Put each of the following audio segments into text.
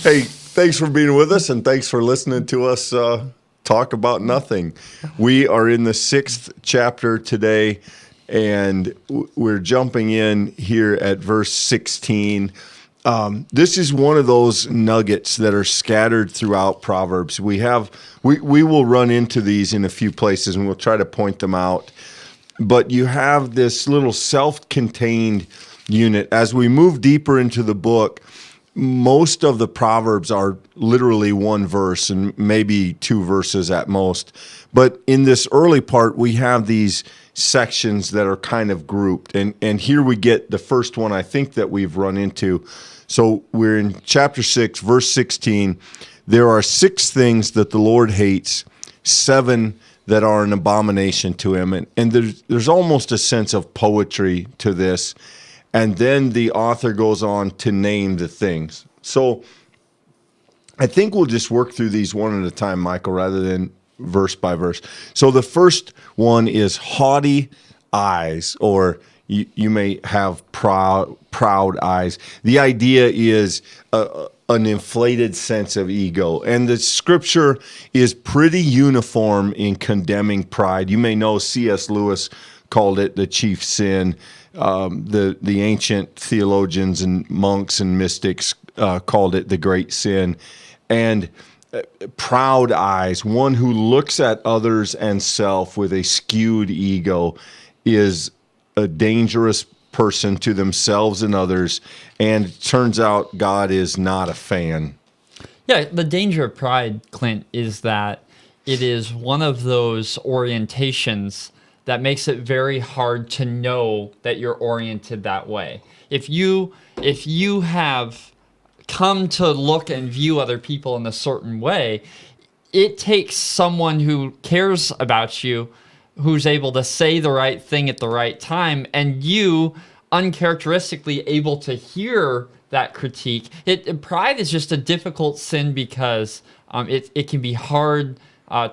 Hey, thanks for being with us, and thanks for listening to us talk about nothing. We are in the 6th chapter today, and we're jumping in here at verse 16. This is one of those nuggets that are scattered throughout Proverbs. We will run into these in a few places, and we'll try to point them out. But you have this little self-contained unit. As we move deeper into the book, most of the Proverbs are literally one verse and maybe 2 verses at most. But in this early part, we have these sections that are kind of grouped. And here we get the first one I think that we've run into. So we're in chapter 6, verse 16. There are 6 things that the Lord hates, 7 that are an abomination to him. And there's almost a sense of poetry to this. And then the author goes on to name the things. So I think we'll just work through these one at a time, Michael, rather than verse by verse. So the first one is haughty eyes, or you may have proud eyes. The idea is an inflated sense of ego. And the scripture is pretty uniform in condemning pride. You may know C.S. Lewis called it the chief sin. The ancient theologians and monks and mystics called it the great sin. And proud eyes, one who looks at others and self with a skewed ego, is a dangerous person to themselves and others. And it turns out God is not a fan. Yeah, the danger of pride, Clint, is that it is one of those orientations that makes it very hard to know that you're oriented that way. If you have come to look and view other people in a certain way, it takes someone who cares about you, who's able to say the right thing at the right time, and you uncharacteristically able to hear that critique. Pride is just a difficult sin because it can be hard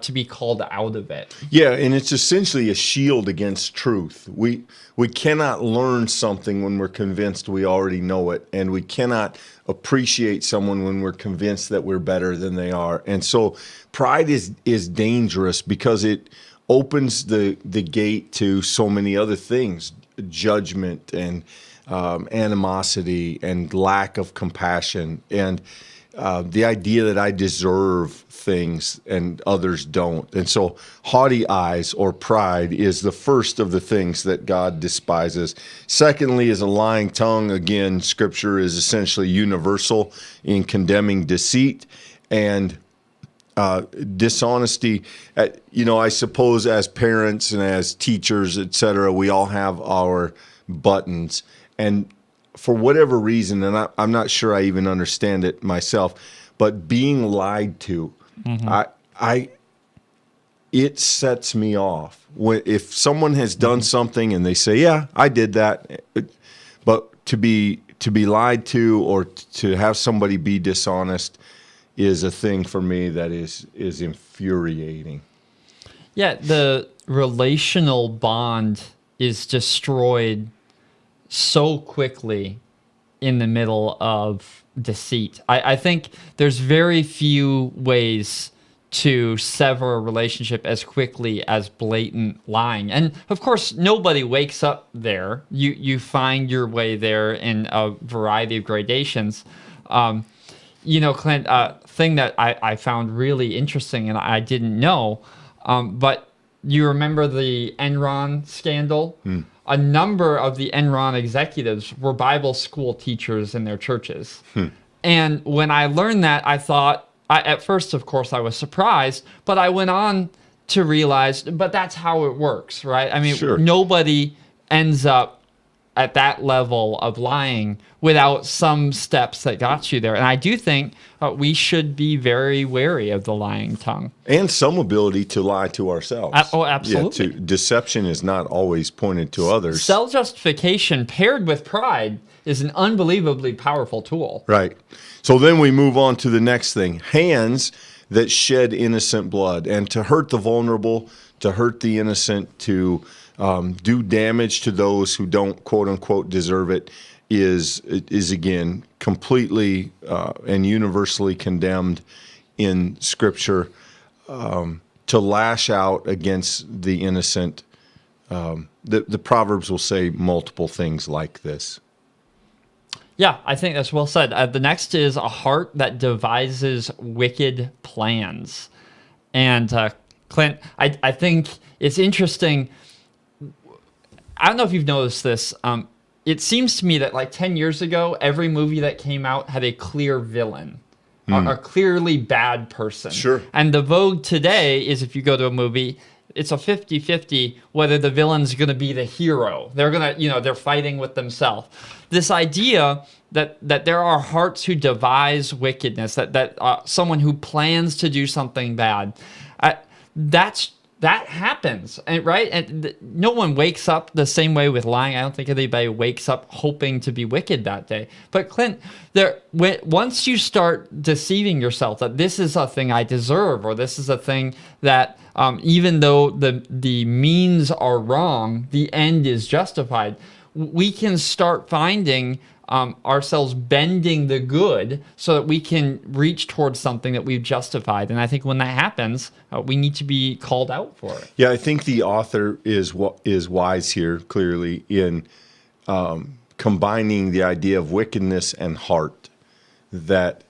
to be called out of it. Yeah, and it's essentially a shield against truth. We cannot learn something when we're convinced we already know it, and we cannot appreciate someone when we're convinced that we're better than they are. And so pride is dangerous because it opens the gate to so many other things, judgment and animosity and lack of compassion, and the idea that I deserve things and others don't. And so haughty eyes, or pride, is the first of the things that God despises. Secondly is a lying tongue. Again, Scripture is essentially universal in condemning deceit and dishonesty. I suppose as parents and as teachers, etc., we all have our buttons. And for whatever reason, and I'm not sure I even understand it myself, but being lied to, it sets me off. If someone has done something and they say, "Yeah, I did that," but to be lied to or to have somebody be dishonest is a thing for me that is infuriating. Yeah, the relational bond is destroyed so quickly in the middle of deceit. I think there's very few ways to sever a relationship as quickly as blatant lying. And of course, nobody wakes up there. You find your way there in a variety of gradations. Clint, thing that I found really interesting and I didn't know, but you remember the Enron scandal? A number of the Enron executives were Bible school teachers in their churches. And when I learned that, I thought, at first, of course, I was surprised, but I went on to realize, but that's how it works, right? I mean, Sure. Nobody ends up at that level of lying without some steps that got you there. And I do think we should be very wary of the lying tongue. And some ability to lie to ourselves. Absolutely. Yeah, deception is not always pointed to others. Self-justification paired with pride is an unbelievably powerful tool. Right. So then we move on to the next thing. Hands that shed innocent blood. And to hurt the vulnerable, to hurt the innocent, to do damage to those who don't, quote unquote, deserve it, is again completely and universally condemned in Scripture, to lash out against the innocent. The Proverbs will say multiple things like this. Yeah, I think that's well said. The next is a heart that devises wicked plans. And Clint, I think it's interesting. I don't know if you've noticed this. It seems to me that like 10 years ago, every movie that came out had a clear villain, a clearly bad person. Sure. And the vogue today is if you go to a movie, it's a 50-50 whether the villain's going to be the hero. They're going to, they're fighting with themselves. This idea that there are hearts who devise wickedness, that someone who plans to do something bad, that happens, right? And no one wakes up the same way with lying. I don't think anybody wakes up hoping to be wicked that day. But Clint, once you start deceiving yourself that this is a thing I deserve, or this is a thing that even though the means are wrong, the end is justified, we can start finding ourselves bending the good so that we can reach towards something that we've justified. And I think when that happens, we need to be called out for it. Yeah, I think the author is wise here, clearly, in combining the idea of wickedness and heart, that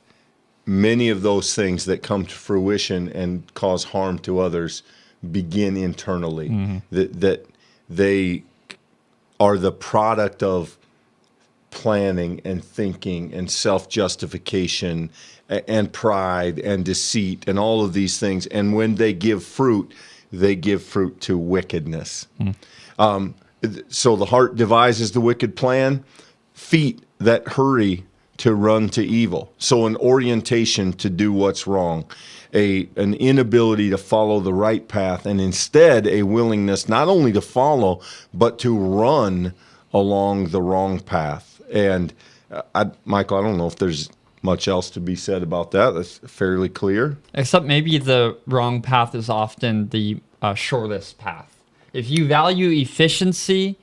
many of those things that come to fruition and cause harm to others begin internally, that they are the product of planning and thinking and self-justification and pride and deceit and all of these things. And when they give fruit to wickedness. So the heart devises the wicked plan, feet that hurry to run to evil. So an orientation to do what's wrong, an inability to follow the right path, and instead a willingness not only to follow, but to run along the wrong path. And Michael, I don't know if there's much else to be said about that. That's fairly clear. Except maybe the wrong path is often the shortest path. If you value efficiency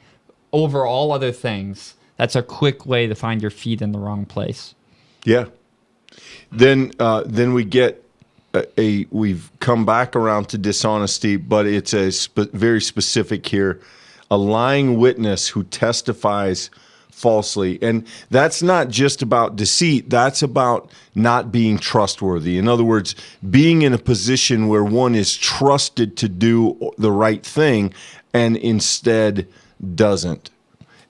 over all other things, that's a quick way to find your feet in the wrong place. Yeah. Then we get we've come back around to dishonesty, but it's very specific here. A lying witness who testifies falsely. And that's not just about deceit. That's about not being trustworthy. In other words, being in a position where one is trusted to do the right thing and instead doesn't.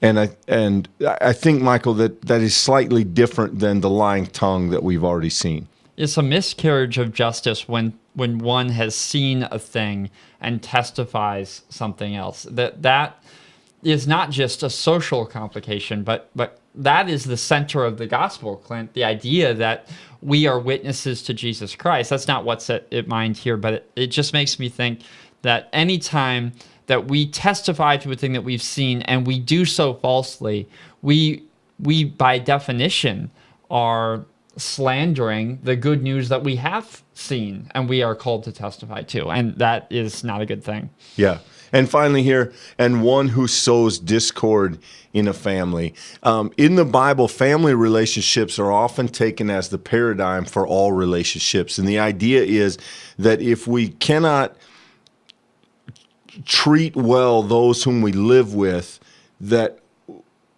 And I think, Michael, that is slightly different than the lying tongue that we've already seen. It's a miscarriage of justice when one has seen a thing and testifies something else. That is not just a social complication, but that is the center of the gospel, Clint. The idea that we are witnesses to Jesus Christ. That's not what's at mind here, but it just makes me think that anytime that we testify to a thing that we've seen and we do so falsely, we by definition are slandering the good news that we have seen and we are called to testify to, and that is not a good thing. Yeah. And finally here, and one who sows discord in a family. In the Bible, family relationships are often taken as the paradigm for all relationships. And the idea is that if we cannot treat well those whom we live with, that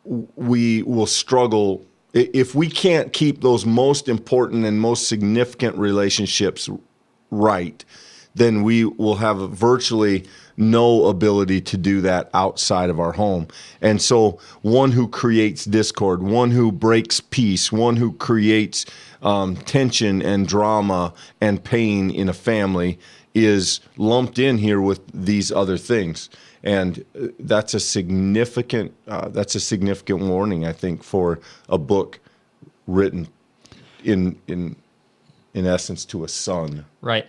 we will struggle. If we can't keep those most important and most significant relationships right, then we will have virtually no ability to do that outside of our home. And so one who creates discord, one who breaks peace, one who creates tension and drama and pain in a family is lumped in here with these other things. And that's a significant warning, I think, for a book written in essence to a son. Right.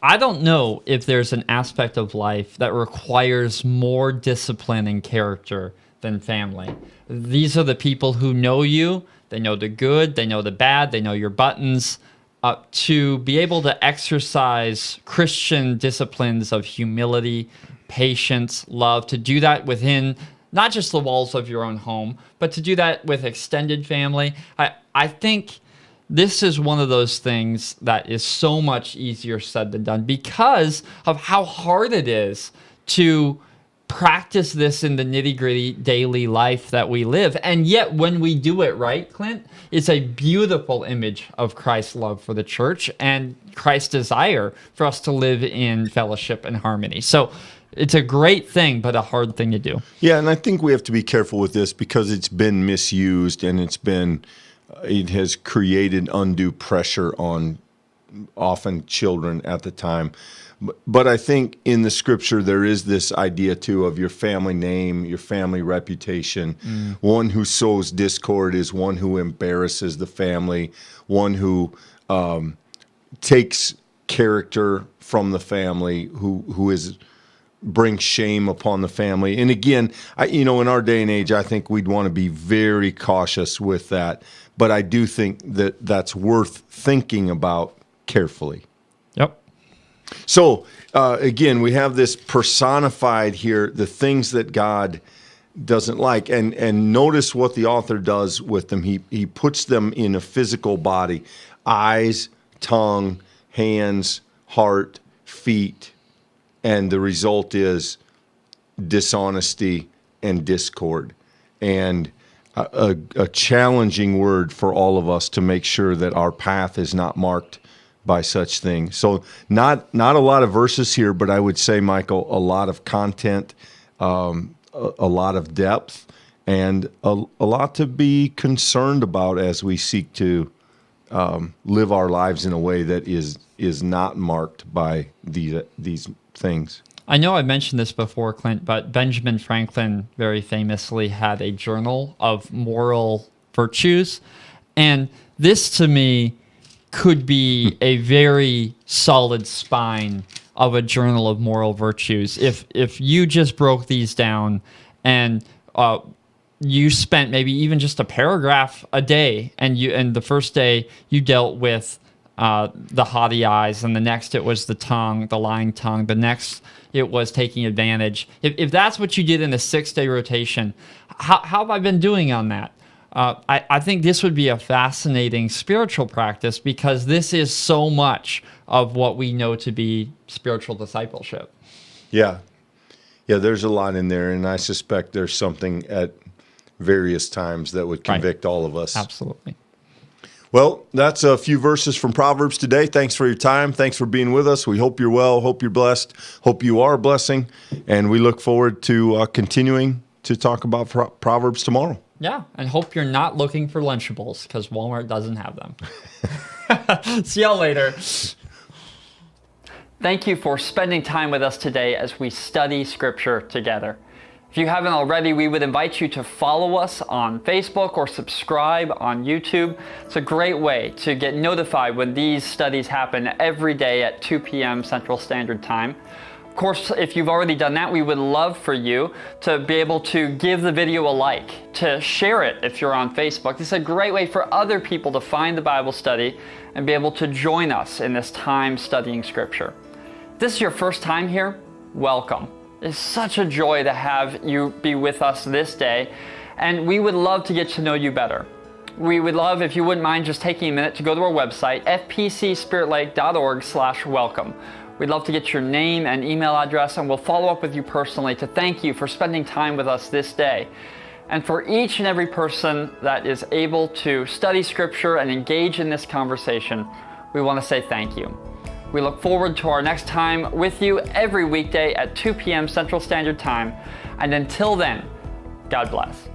I don't know if there's an aspect of life that requires more discipline and character than family. These are the people who know you. They know the good, they know the bad, they know your buttons. To be able to exercise Christian disciplines of humility, patience, love, to do that within not just the walls of your own home, but to do that with extended family. I think this is one of those things that is so much easier said than done because of how hard it is to practice this in the nitty-gritty daily life that we live. And yet when we do it right, Clint, it's a beautiful image of Christ's love for the church and Christ's desire for us to live in fellowship and harmony. So it's a great thing, but a hard thing to do. Yeah, and I think we have to be careful with this because it's been misused and it has created undue pressure on often children at the time. But I think in the scripture, there is this idea too of your family name, your family reputation. One who sows discord is one who embarrasses the family, one who takes character from the family, who brings shame upon the family. And again, in our day and age, I think we'd want to be very cautious with that. But I do think that that's worth thinking about carefully. Yep. So, again, we have this personified here, the things that God doesn't like. And notice what the author does with them. He puts them in a physical body: eyes, tongue, hands, heart, feet. And the result is dishonesty and discord. And a challenging word for all of us to make sure that our path is not marked by such things. So not a lot of verses here, but I would say, Michael, a lot of content, a lot of depth, and a lot to be concerned about as we seek to live our lives in a way that is not marked by these things. I know I mentioned this before, Clint, but Benjamin Franklin very famously had a journal of moral virtues. And this, to me, could be a very solid spine of a journal of moral virtues. If you just broke these down and you spent maybe even just a paragraph a day, and the first day you dealt with the haughty eyes, and the next it was the tongue, the lying tongue, the next it was taking advantage. If that's what you did in a 6-day rotation, how have I been doing on that? I think this would be a fascinating spiritual practice because this is so much of what we know to be spiritual discipleship. Yeah, there's a lot in there, and I suspect there's something at various times that would convict all of us. Absolutely. Well, that's a few verses from Proverbs today. Thanks for your time. Thanks for being with us. We hope you're well, hope you're blessed, hope you are a blessing, and we look forward to continuing to talk about Proverbs tomorrow. Yeah, and hope you're not looking for Lunchables because Walmart doesn't have them. See y'all later. Thank you for spending time with us today as we study Scripture together. If you haven't already, we would invite you to follow us on Facebook or subscribe on YouTube. It's a great way to get notified when these studies happen every day at 2 p.m. Central Standard Time. Of course, if you've already done that, we would love for you to be able to give the video a like, to share it if you're on Facebook. This is a great way for other people to find the Bible study and be able to join us in this time studying Scripture. If this is your first time here, welcome. It's such a joy to have you be with us this day, and we would love to get to know you better. We would love if you wouldn't mind just taking a minute to go to our website, fpcspiritlake.org/welcome. We'd love to get your name and email address, and we'll follow up with you personally to thank you for spending time with us this day. And for each and every person that is able to study Scripture and engage in this conversation, we want to say thank you. We look forward to our next time with you every weekday at 2 p.m. Central Standard Time. And until then, God bless.